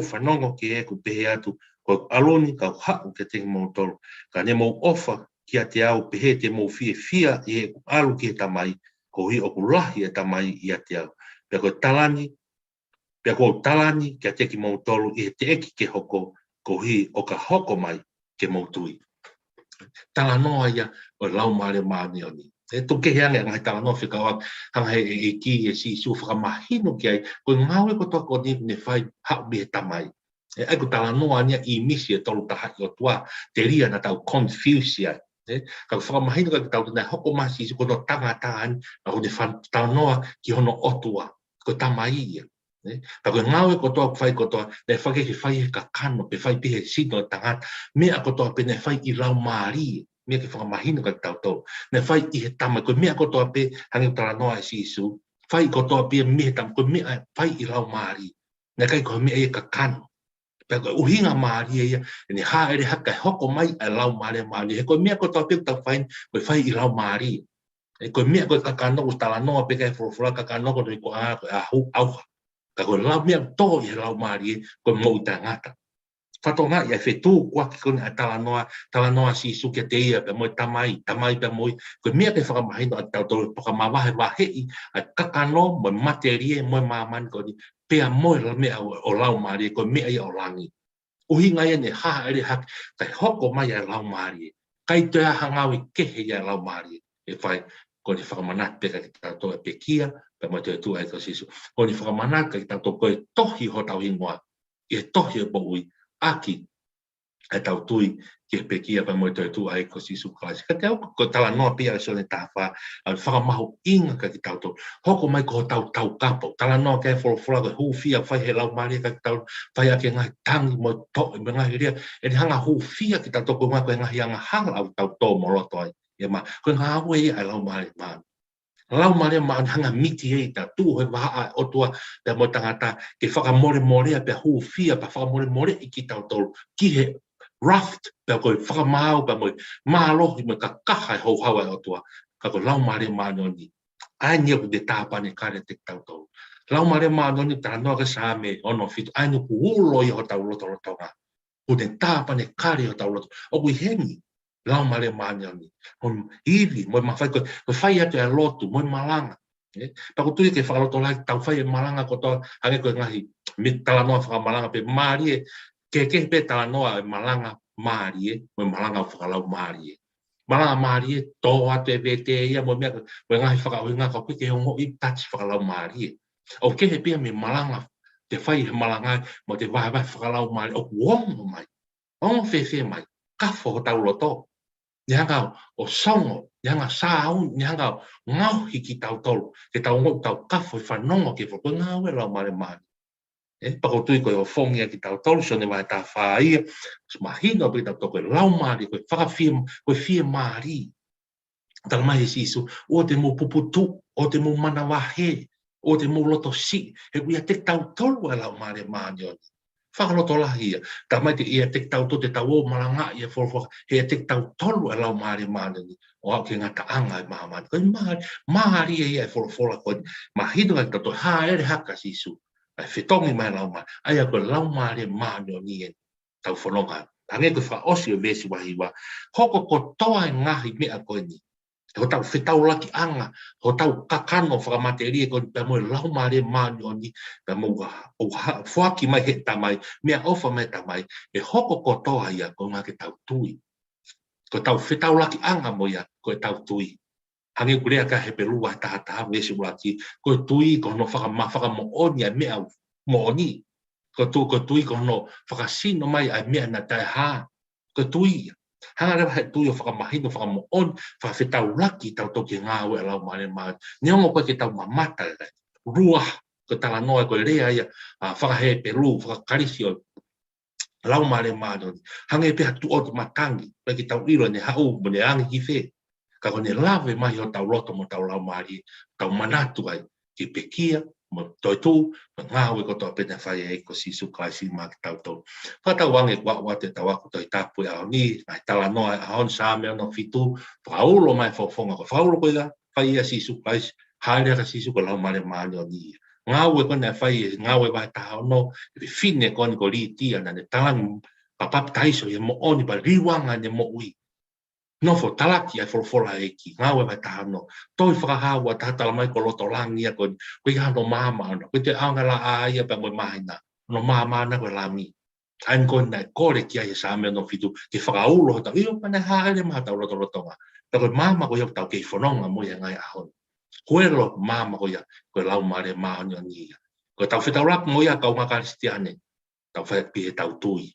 whanongo ki e ku pehe atu, ko aloni ka hau ke te motolu. Ka ne mou ofa ki a te au pehe te mou fia i e ku alu ki e tamai, ko hi o ku lahi e tamai i a te au. Pea ko talani ki a te ki motolu i te eki ke hoko, ko hi o ka hoko mai ke motui. Tala noa ia o lau maare maani o ni. E toke heange ngai tala no whikawa hanga he ki e si su whakamahino ki ai, ko ngāwe ko toa ko ni ne whai hau me tamai. ai ko tala noa nia I misi e tolu tahaki o tua, te ria na tau confuse ai. Ka whakamahino ka tau tana hoko masi ko no tangata ani, na ho te tala noa ki hono otua, ko tamai ia. Ka koe ngawe ko toa whai ko toa, ne whake ki whai he ka kano, pe whai pihe sino tangata, mea ko toa pe ne whai I lau maari, mea ki whakamahino ka tau tau, ne whai I he tama, koe mea ko toa pe, hangi tala noa e sisu, whai ko toa pe mea tama, koe mea whai I lau maari, ne kai koe mea e ka kano, pe koe uhinga maari ia, ne ha ere haka hoko mai a lau maari, he koe mea ko toa pe tau whai, koe whai I lau maari, koe mea koe kakano, tala noa pe kai furufura kakano, koe ko a auha, ka koe lau mea tō I lau maari, koe mou tangata. Whatonga ia whetū kua ki kone a tala noa si suke te ia, pe moi tamai pe moi, koe mea ke whakamahino a tau tō whakamawahe wahei, a kakano, moi materie, moi mamani koni, pea moi la mea o lau maari, koe mea ia o langi. Uhinga ia ne haha ere haki, kai hoko mai a lau maari, kai te aha ngawi kehe ia lau maari, e whai, koni whakamanat peka ki tau tō e pekia, pe moi te tu ai ko sisu, koni whakamanat ki tau tō koe tohi ho tau ingoa, e tohi e boui, aki e tau tui ki e pekia pa moi toi tu ai ko sisu klasi. Ka te au ko tala noa pia e sone tāwha, au whakamahu inga ka ki tau tau. Hoko mai ko tau kapo. Tala noa ke wholofula ko hufia whai he lau maria ka ki tau whai ake ngai tangi mo to, me ngai ria. E ni hanga hufia ki tau tau ko ngai ko ngai hanga hanga au tau tō moloto ai. E ma, ko ngai awe ai lau maria maa. Lau maria maa hanga miti hei ta tu hoi waha o tua pe mo tangata ke whakamore morea pe hufia pa whakamore more I ki tau tau ki he raft pe koe whakamau pe moi mālohi me ka kaha hau hawa o tua ka koe lau maria maa noni ai nia ku te tāpane kare te tau tau lau maria maa noni tara noa ka sāme ono fitu ai nuku ulo I ho tau loto lotonga ku te tāpane kare o tau loto o kui hengi lau maria maa noni hon iwi moi mawhai koe whai atu e lotu moi malanga pa ko tui ke whakaloto lai tau whai e malanga ko toa hange koe ngahi mi tala noa whakamalanga pe maarie ke pe tala noa e malanga maarie moi malanga o whakalau maarie malanga maarie tō atu e vete ia moi mea koe ngahi whakaoinga ka koe ke hongo I tachi whakalau maarie o ke he pia mi malanga te whai he malanga mo te wahe whakalau maarie o kuongo mai ongo whewhe mai kafo ho tau loto Nyanga o songo, nyanga saun, nyanga ngau hiki tau tolu, ke tau ngau tau kafo I whanongo ke whako ngau e lau mare mani. Pako tui koe o whongia ki tau tolu, so ne mai tā whaia, mahino pe tau toko e lau mari, koe whakawhia, koe whia mari. Tala mai e sisu, o te mo puputu, o te mo manawahe, o te mo loto si, he kuia te tau tolu e lau mare mani oni. Whakaloto lahi ia. Tā mai te ia te tau to te tau o malanga ia whorwhaka. He te tau tolu e lau maari maani. O au ke ngata anga e maamani. Koe maari ia e whorwhora koe. Mahino ai tato ha ere haka sisu. Ai whetongi mai lau maari. Ai a koe lau maari maani o nien. Tau whanonga. Tange koe whaosi o vesi wahiwa. Hoko ko toa e ngahi mea koe ni. Ho tau whetau laki anga, ho tau kakano whakamateria ko pe moe lau maare maani o ni, pe moe whaki mai he tamai, mea ofa mai tamai, e hoko ko toa ia ko ngā ke tau tui. Ko tau whetau laki anga mo ia, ko e tau tui. Hange kurea ka he perua taha vesi ulaki, ko tui ko no whakamo onia mea mo oni. Ko tui ko no whakasino mai ai mea na tai haa, ko tui. Hanga rewa he tui o whakamahino, whakamoon, whakawhetau laki tau toki ngā ue lau maare maare. Niongo koe ke tau mamata e rua, ko tala noa koe rea ia, whakahe peru, whakakarisi o lau maare maare. Hanga e peha tu o te matangi, pe ki tau iro ne hau, mo ne angi ki whe. Ka kone lawe mai o tau loto mo tau lau maare, tau manatu ai, ki pekia, mo toi tū, mo ngā ue ko toa pena whai e ko si sukai si maa ki tau tau. Whatau wange kwa te tau aku toi tāpui ao ni, nai tala noa e ahon sāme ono fitu, whakaulo mai whawhonga ko whaulo koe la, whai ia si sukai, haere ka si sukai lau mare maani o ni. Ngā ue kone whai e ngā ue wahe taha ono, e whine kone ko li tia, na ne talang papap taiso e mo oni pa riwanga ne mo ui. Nofo talaki ai wholwhola eki, ngā ue mai tahano. Toi whakahawa tahatala mai ko loto langi a koe hano māma ana. Koe te aonga la aia pa moe mahina. No māma ana koe la mi. Ain koe nai kore ki ai sāme no fitu. Ke whakaulo hota. Io pane haere maha tau loto lotonga. Ta koe māma koe au tau kei whanonga moe ngai ahon. Koe lo māma koe lau maare maani o nia. Koe tau whetau lapu moe a kau ngā karistiane. tau whai pi he tau tui,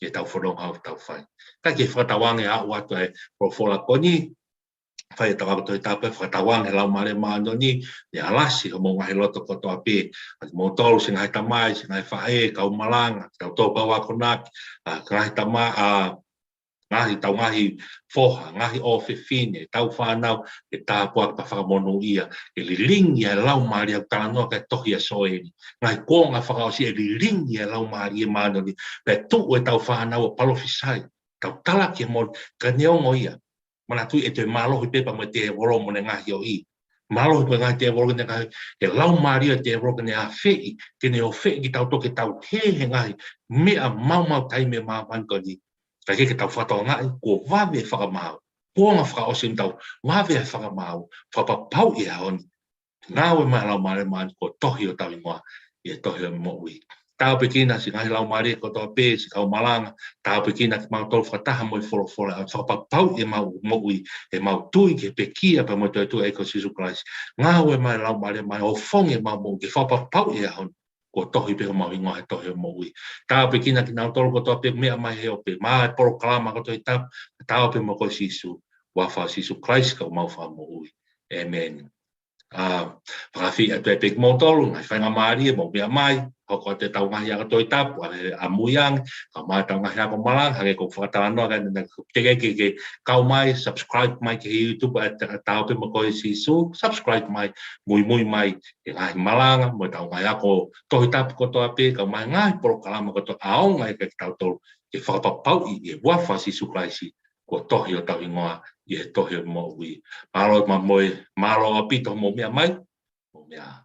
e tau whanonga o tau whai. Ka ke whatawange a ua to e profola koni, whai e tau toi tape, whatawange lau mare maano ni, e alasi ho mo ngahi loto koto ape, mo tolu sing hai tamai, sing hai whae, kau malanga, tau tōpa wako naki, ngahi tamai, ngahi tau ngahi foha, ngahi o whiwhine, tau whanau, e tāpua ka whakamonu ia, e liringi e lau maari au tānoa kai tohi a soeni, ngahi kōnga whakaosi e liringi e lau maari e mānoni, pe tuu e tau whanau o palofisai, tau talaki e mon, ka neongo ia, mana tui e te malohi pepa mo te woro mo ne ngahi o i, malohi pe ngahi te woro ne ngahi, e lau maari e te woro ne a whei, kene o whei ki tau toke tau te he ngahi, mea mau taime māman koni, ka ke tau whatoa ngai, ko wawe whakamau, kōnga whakaosim tau, wawe whakamau, whapapau i haoni, ngāwe mai lau mare mani, ko tohi o tau ingoa, i tohi o moui. Tāu pekina si ngahi lau mare, ko toa pē, si kau malanga, tāu pekina ki mau tolu whataha mo i wholofola, whapapau i mau moui, e mau tui ke pekia pa mo toi tu e ko sisu klaisi, ngāwe mai lau mare mani, o whonge mau moui, ke whapapau i haoni, ko tohi pe o mau ingoa he tohi o moui. Tāu pe kina ki nau tolu ko toa pe mea mai he o pe, maa e poro kalama ko toi tap, tāu pe mo ko sisu, wafa sisu Christ ka o mau wha moui. Amen. Whakawhi a tue pek mo tolu, ngai whainga maari e mo mea mai, hoko te tau ngahi a toi tap, a muyang, ka mai tau ngahi a ko malang, hake ko whakatala ka nina teke ke kau mai, subscribe mai ke YouTube, a tāu pe mo ko sisu, subscribe mai, mui mai, e ngahi malanga, mo tau ngahi a ko tohi tap ko toa pe, ka mai ngahi poro kalama ko to ao ngai ke tau tolu, ke whakapapau i e wafa sisu klaisi, ko tohi o tau ingoa, i he tohi o mo ui. Malo ma moe, malo a pito mo mea mai, mo mea